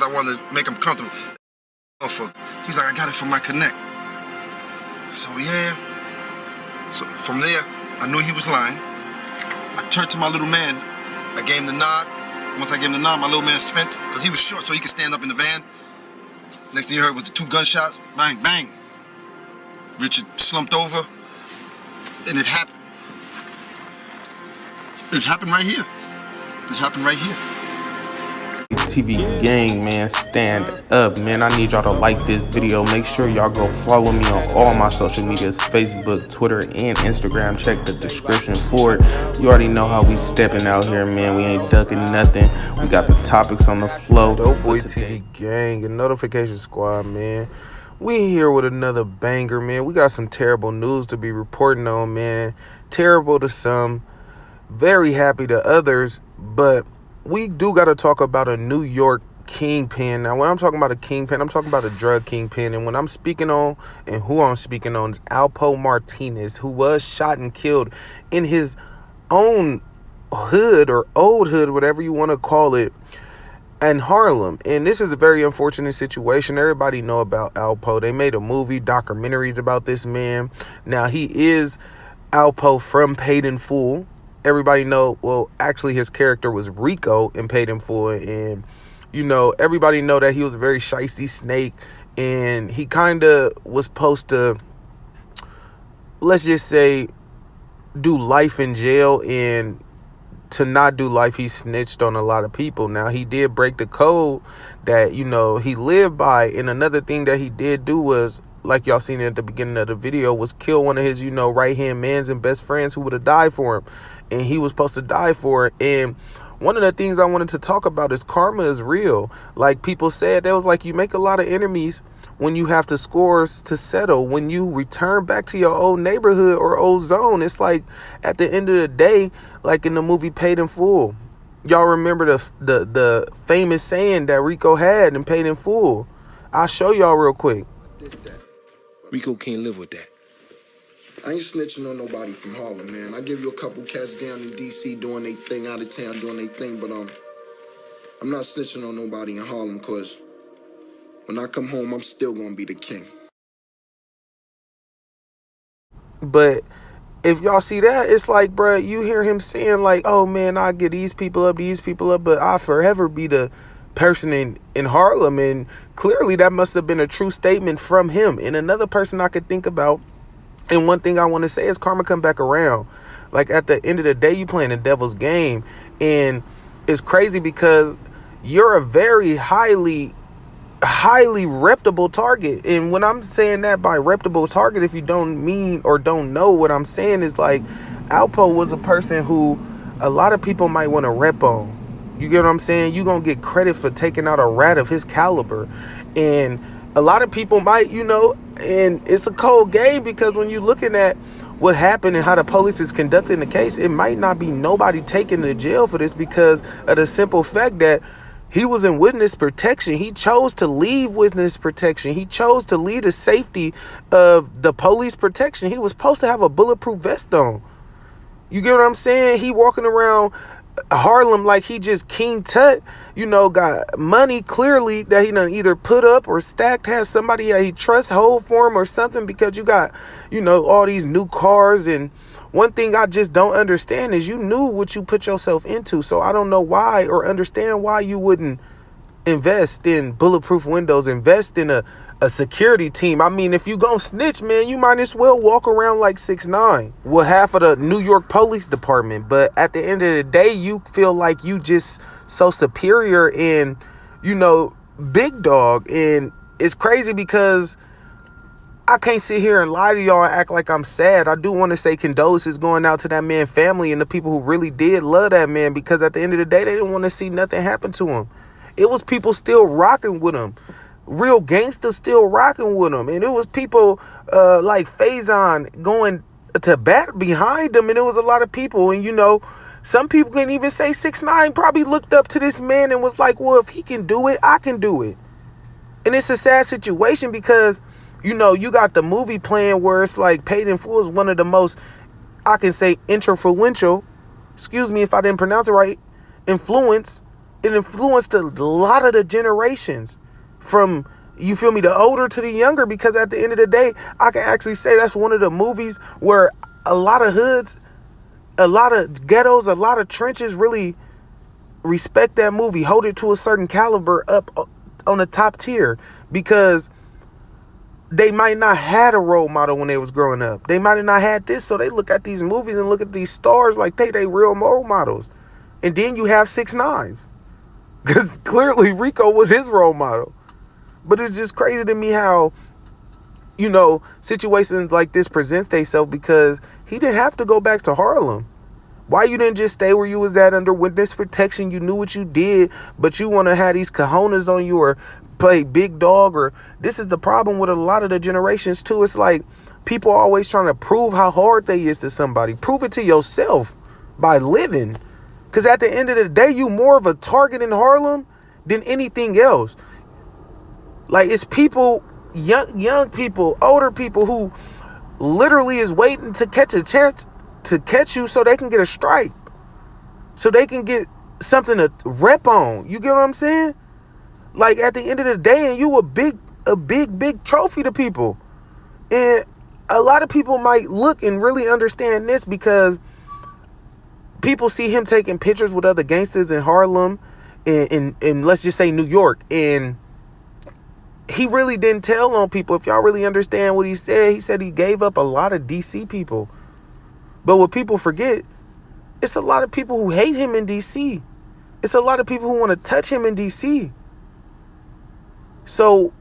I wanted to make him comfortable. He's like, I got it from my connect. I said, well, yeah. So from there, I knew he was lying. I turned to my little man. I gave him the nod. Once I gave him the nod, my little man spent, because he was short, so he could stand up in the van. Next thing you heard was the 2 gunshots. Bang, bang. Richard slumped over, and it happened. It happened right here. It happened right here. TV gang, man, stand up, man. I need y'all to like this video. Make sure y'all go follow me on all my social medias, Facebook, Twitter, and Instagram. Check the description for it. You already know how we stepping out here, man. We ain't ducking nothing. We got the topics on the flow. Dope Boy TV gang and Notification Squad, man. We here with another banger, man. We got some terrible news to be reporting on, man. Terrible to some, very happy to others, but we do got to talk about a New York kingpin. Now, when I'm talking about a kingpin, I'm talking about a drug kingpin. And when I'm speaking on, and who I'm speaking on, is Alpo Martinez, who was shot and killed in his own hood or old hood, whatever you want to call it, in Harlem. And this is a very unfortunate situation. Everybody know about Alpo. They made a movie, documentaries about this man. Now, he is Alpo from Paid in Full. Everybody know, well, actually his character was Rico in Paid in Full, and you know, everybody know that he was a very shysty snake, and he kind of was supposed to, let's just say, do life in jail, and to not do life, he snitched on a lot of people. Now, he did break the code that, you know, he lived by, and another thing that he did do was, like y'all seen at the beginning of the video, was kill one of his, you know, right-hand mans and best friends who would have died for him. And he was supposed to die for it. And one of the things I wanted to talk about is karma is real. Like people said, that was like, you make a lot of enemies when you have to scores to settle. When you return back to your old neighborhood or old zone, it's like at the end of the day, like in the movie Paid in Full. Y'all remember the famous saying that Rico had in Paid in Full? I'll show y'all real quick. Rico can't live with that. I ain't snitching on nobody from Harlem, man. I give you a couple cats down in D.C. doing their thing, out of town doing their thing, but I'm not snitching on nobody in Harlem, because when I come home, I'm still going to be the king. But if y'all see that, it's like, bruh, you hear him saying like, oh man, I get these people up, but I'll forever be the person in Harlem. And clearly that must have been a true statement from him. And another person I could think about, and one thing I want to say is karma come back around. Like at the end of the day, you playing the devil's game. And it's crazy because you're a very highly reputable target. And when I'm saying that by reputable target, if you don't mean or don't know what I'm saying, is like Alpo was a person who a lot of people might want to rep on. You get what I'm saying? You're going to get credit for taking out a rat of his caliber. And a lot of people might, you know, and it's a cold game because when you're looking at what happened and how the police is conducting the case, it might not be nobody taken to jail for this because of the simple fact that he was in witness protection. He chose to leave witness protection. He chose to leave the safety of the police protection. He was supposed to have a bulletproof vest on. You get what I'm saying? He walking around Harlem like he just King Tut, you know, got money clearly that he done either put up or stacked, has somebody that he trusts hold for him or something, because you got, you know, all these new cars. And one thing I just don't understand is you knew what you put yourself into. So I don't know why or understand why you wouldn't invest in bulletproof windows, invest in a security team. I mean, if you gonna snitch, man, you might as well walk around like 6'9" with half of the New York Police Department. But at the end of the day, you feel like you just so superior and, you know, big dog. And it's crazy because I can't sit here and lie to y'all and act like I'm sad. I do want to say condolences going out to that man's family and the people who really did love that man, because at the end of the day, they didn't want to see nothing happen to him. It was people still rocking with him. Real gangsters still rocking with him. And it was people like Faison going to bat behind him. And it was a lot of people. And, you know, some people can even say 6ix9ine probably looked up to this man and was like, well, if he can do it, I can do it. And it's a sad situation because, you know, you got the movie playing where it's like Paid in Full is one of the most, I can say, influential, excuse me if I didn't pronounce it right, influence It influenced a lot of the generations from, you feel me, the older to the younger, because at the end of the day, I can actually say that's one of the movies where a lot of hoods, a lot of ghettos, a lot of trenches really respect that movie, hold it to a certain caliber up on the top tier, because they might not had a role model when they was growing up. They might have not had this, so they look at these movies and look at these stars like they real role models. And then you have 6ix9ine, because clearly Rico was his role model. But it's just crazy to me how, you know, situations like this presents themselves, because he didn't have to go back to Harlem. Why you didn't just stay where you was at under witness protection? You knew what you did, but you want to have these cojones on you or play big dog. Or this is the problem with a lot of the generations too. It's like people are always trying to prove how hard they is to somebody. Prove it to yourself by living. Because at the end of the day, you more of a target in Harlem than anything else. Like, it's people, young people, older people who literally is waiting to catch a chance to catch you so they can get a strike, so they can get something to rep on. You get what I'm saying? Like, at the end of the day, and you a big trophy to people. And a lot of people might look and really understand this, because people see him taking pictures with other gangsters in Harlem and let's just say New York, and he really didn't tell on people. If y'all really understand what he said he gave up a lot of DC people. But what people forget, it's a lot of people who hate him in DC. It's a lot of people who want to touch him in DC. So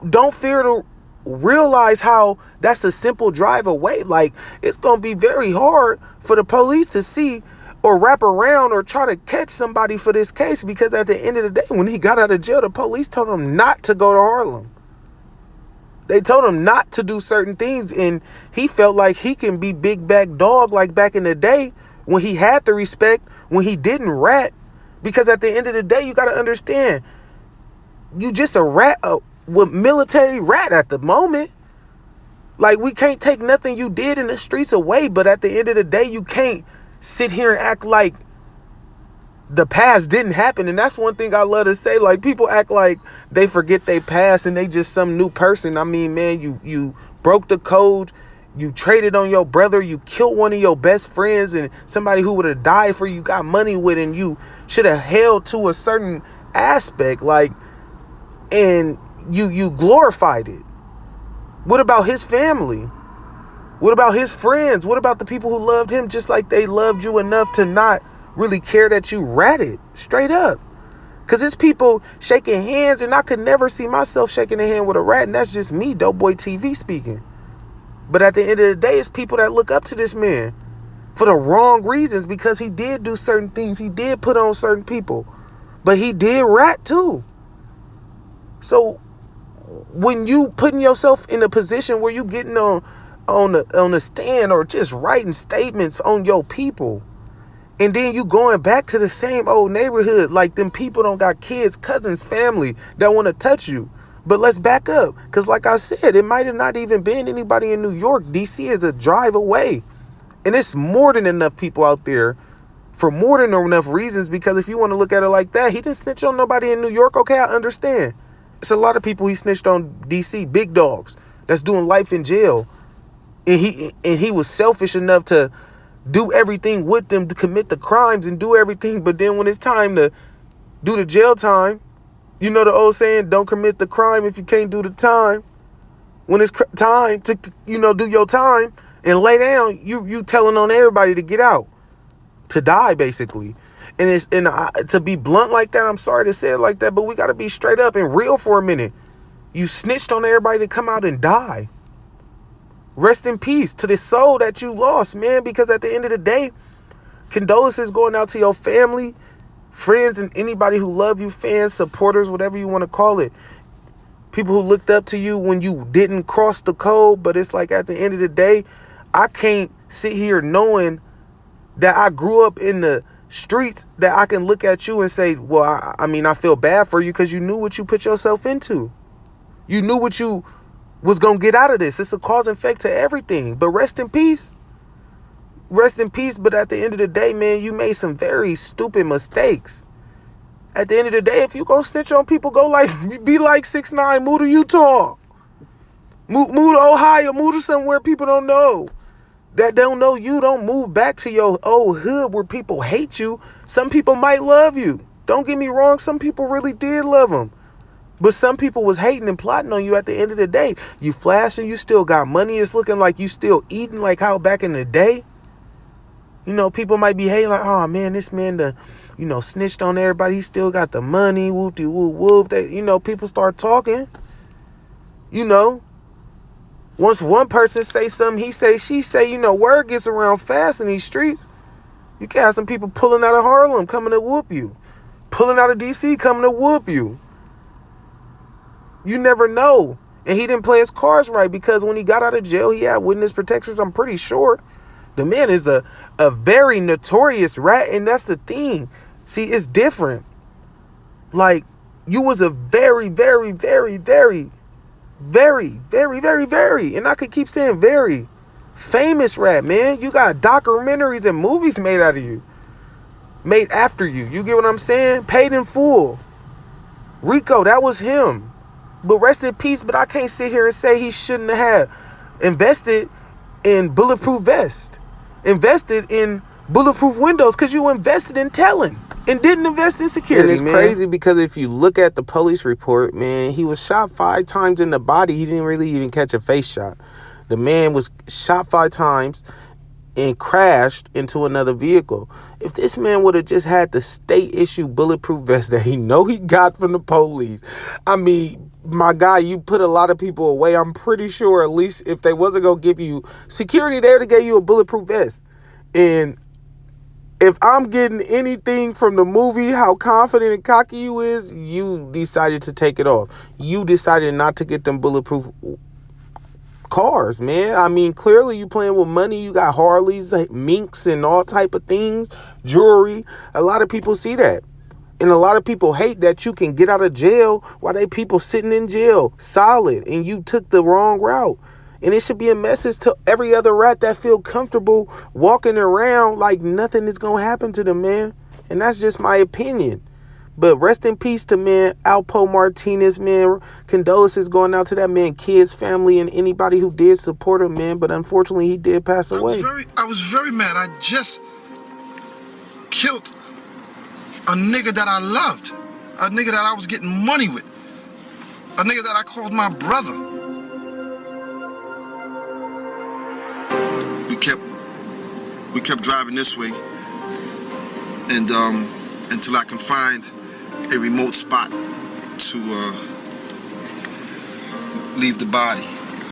don't fear to realize how that's the simple drive away. Like, it's going to be very hard for the police to see or wrap around or try to catch somebody for this case, because at the end of the day, when he got out of jail, the police told him not to go to Harlem. They told him not to do certain things, and he felt like he can be big back dog like back in the day when he had the respect, when he didn't rat. Because at the end of the day, you got to understand, you just a rat, with military rat at the moment. Like, we can't take nothing you did in the streets away, but at the end of the day, you can't sit here and act like the past didn't happen. And that's one thing I love to say. Like, people act like they forget they past and they just some new person. I mean, man, you broke the code, you traded on your brother, you killed one of your best friends, and somebody who would have died for you got money with, and you should have held to a certain aspect, like, and you glorified it. What about his family? What about his friends? What about the people who loved him just like they loved you enough to not really care that you ratted? Straight up. Because it's people shaking hands, and I could never see myself shaking a hand with a rat, and that's just me, Doughboy TV speaking. But at the end of the day, it's people that look up to this man for the wrong reasons, because he did do certain things. He did put on certain people, but he did rat too. So when you putting yourself in a position where you getting on the stand or just writing statements on your people, and then you going back to the same old neighborhood, like them people don't got kids, cousins, family that want to touch you. But let's back up, because like I said, it might have not even been anybody in New York. DC is a drive away, and it's more than enough people out there for more than enough reasons. Because if you want to look at it like that, he didn't snitch on nobody in New York. Okay, I understand. It's a lot of people he snitched on DC, big dogs that's doing life in jail. And he was selfish enough to do everything with them, to commit the crimes and do everything. But then when it's time to do the jail time, you know the old saying, don't commit the crime if you can't do the time. When it's time to, do your time and lay down, you telling on everybody to get out, to die basically. And to be blunt like that, I'm sorry to say it like that, but we got to be straight up and real for a minute. You snitched on everybody to come out and die. Rest in peace to the soul that you lost, man, because at the end of the day, condolences going out to your family, friends, and anybody who love you, fans, supporters, whatever you want to call it. People who looked up to you when you didn't cross the code. But it's like, at the end of the day, I can't sit here knowing that I grew up in the streets, that I can look at you and say, well, I feel bad for you, because you knew what you put yourself into. You knew what you was going to get out of this. It's a cause and effect to everything. But rest in peace. Rest in peace. But at the end of the day, man, you made some very stupid mistakes. At the end of the day, if you gonna snitch on people, go like, be like 6ix9ine, move to Utah. Move to Ohio, move to somewhere people don't know. That don't know you, don't move back to your old hood where people hate you. Some people might love you. Don't get me wrong, some people really did love him. But some people was hating and plotting on you at the end of the day. You flashing, you still got money. It's looking like you still eating like how back in the day. You know, people might be hating like, oh man, this man snitched on everybody. He still got the money, whoop-de-whoop-whoop. People start talking. Once one person say something, he say, she say, word gets around fast in these streets. You can have some people pulling out of Harlem coming to whoop you. Pulling out of DC coming to whoop you. You never know. And he didn't play his cards right because when he got out of jail, he had witness protections, I'm pretty sure. The man is a very notorious rat, and that's the thing. See, it's different. Like, you was a very, very, very, very, very, very, very, very, and I could keep saying very famous rat, man. You got documentaries and movies made out of you. Made after you. You get what I'm saying? Paid in full. Rico, that was him. But rest in peace, but I can't sit here and say he shouldn't have invested in bulletproof vest. Invested in bulletproof windows because you invested in telling and didn't invest in security. And it's crazy because if you look at the police report, man, he was shot 5 times in the body. He didn't really even catch a face shot. The man was shot 5 times and crashed into another vehicle. If this man would have just had the state issue bulletproof vest that he got from the police, I mean, my guy, you put a lot of people away. I'm pretty sure at least if they wasn't going to give you security there to get you a bulletproof vest. And if I'm getting anything from the movie, how confident and cocky you is, you decided to take it off. You decided not to get them bulletproof cars, man. I mean, clearly you playing with money. You got Harleys, minks, and all type of things, jewelry. A lot of people see that. And a lot of people hate that you can get out of jail while they people sitting in jail solid and you took the wrong route. And it should be a message to every other rat that feel comfortable walking around like nothing is going to happen to them, man. And that's just my opinion. But rest in peace to, man, Alpo Martinez, man. Condolences going out to that man, kids, family, and anybody who did support him, man. But unfortunately, he did pass away. I was very mad. I just killed a nigga that I loved. A nigga that I was getting money with. A nigga that I called my brother. We kept driving this way, and until I can find a remote spot to leave the body.